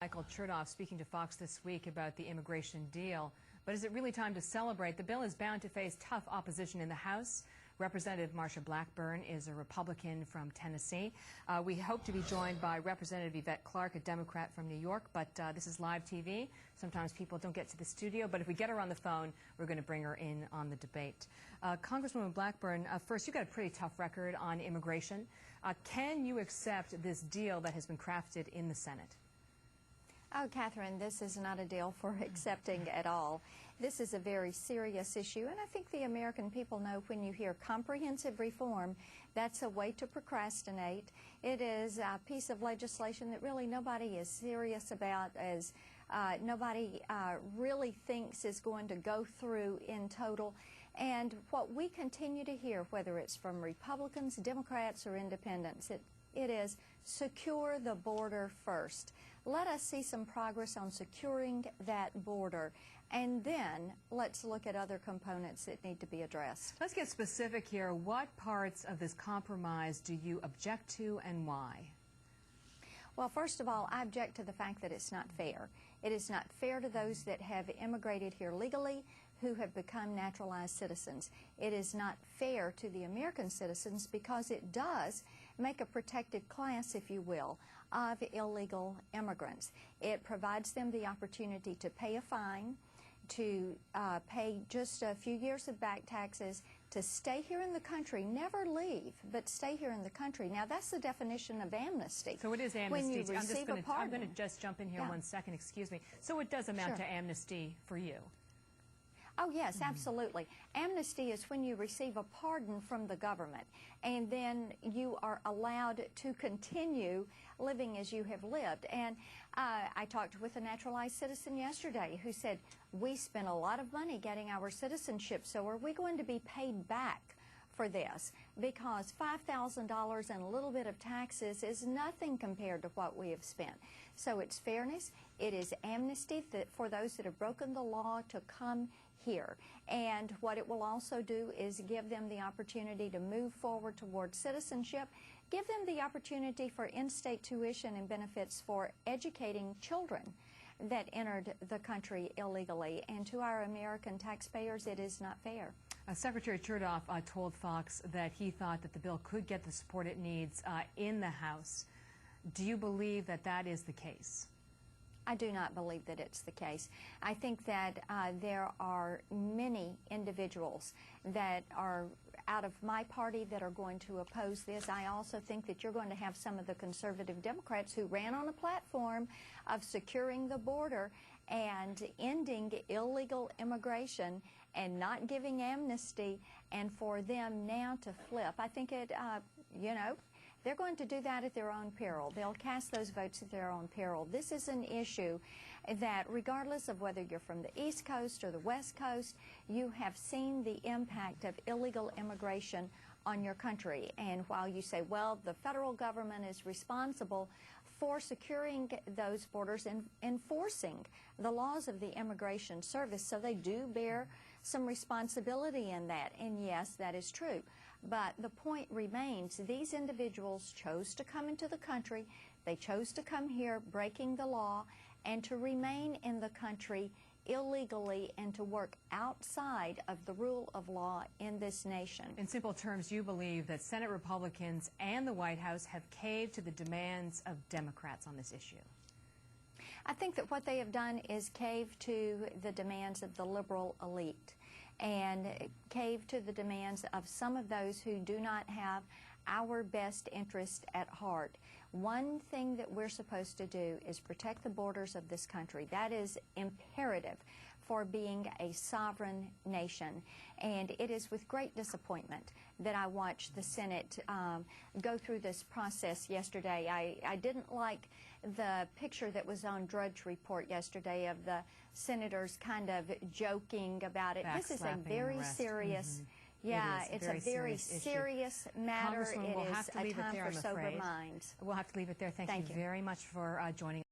Michael Chertoff speaking to Fox this week about the immigration deal. But is it really time to celebrate? The bill is bound to face tough opposition in the House. Representative Marsha Blackburn is a Republican from Tennessee. We hope to be joined by Representative Yvette Clarke, a Democrat from New York, but this is live TV. Sometimes people don't get to the studio, but if we get her on the phone, we're going to bring her in on the debate. Congresswoman Blackburn, first, you've got a pretty tough record on immigration. Can you accept this deal that has been crafted in the Senate? Oh, Catherine, this is not a deal for accepting at all. This is a very serious issue, and I think the American people know when you hear comprehensive reform, that's a way to procrastinate. It is a piece of legislation that really nobody is serious about, as nobody really thinks is going to go through in total. And what we continue to hear, whether it's from Republicans, Democrats, or independents, it is secure the border first. Let us see some progress on securing that border, and then let's look at other components that need to be addressed. Let's get specific here. What parts of this compromise do you object to and why? Well, first of all, I object to the fact that it's not fair. It is not fair to those that have immigrated here legally, who have become naturalized citizens. It is not fair to the American citizens because it does make a protected class, if you will, of illegal immigrants. It provides them the opportunity to pay a fine, to pay just a few years of back taxes, to stay here in the country, never leave, but stay here in the country. Now, that's the definition of amnesty. So it is amnesty. When you receive a pardon. I'm going to just jump in here 1 second, excuse me. So it does amount to amnesty for you? Oh, yes, absolutely. Amnesty is when you receive a pardon from the government, and then you are allowed to continue living as you have lived. And I talked with a naturalized citizen yesterday who said, we spent a lot of money getting our citizenship, so are we going to be paid back for this? Because $5,000 and a little bit of taxes is nothing compared to what we have spent. So it's fairness. It is amnesty for those that have broken the law to come here. And what it will also do is give them the opportunity to move forward towards citizenship, give them the opportunity for in-state tuition and benefits for educating children that entered the country illegally. And to our American taxpayers, it is not fair. Secretary Chertoff told Fox that he thought that the bill could get the support it needs in the House. Do you believe that that is the case? I do not believe that it's the case. I think that there are many individuals that are out of my party that are going to oppose this. I also think that you're going to have some of the conservative Democrats who ran on a platform of securing the border and ending illegal immigration and not giving amnesty, and for them now to flip. I think it, they're going to do that at their own peril. They'll cast those votes at their own peril. This is an issue that, regardless of whether you're from the East Coast or the West Coast, you have seen the impact of illegal immigration on your country. And while you say, well, the federal government is responsible for securing those borders and enforcing the laws of the Immigration Service, so they do bear some responsibility in that. And yes, that is true. But the point remains, these individuals chose to come into the country. They chose to come here breaking the law and to remain in the country illegally and to work outside of the rule of law in this nation. In simple terms, you believe that Senate Republicans and the White House have caved to the demands of Democrats on this issue? I think that what they have done is cave to the demands of the liberal elite and cave to the demands of some of those who do not have our best interest at heart. One thing that we're supposed to do is protect the borders of this country. That is imperative for being a sovereign nation. And it is with great disappointment that I watched the Senate go through this process yesterday. I didn't like the picture that was on Drudge Report yesterday of the senators kind of joking about it. This is a very serious Yeah, it's a very serious matter. It is a time for sober minds. We'll have to leave it there. Thank you very much for joining us.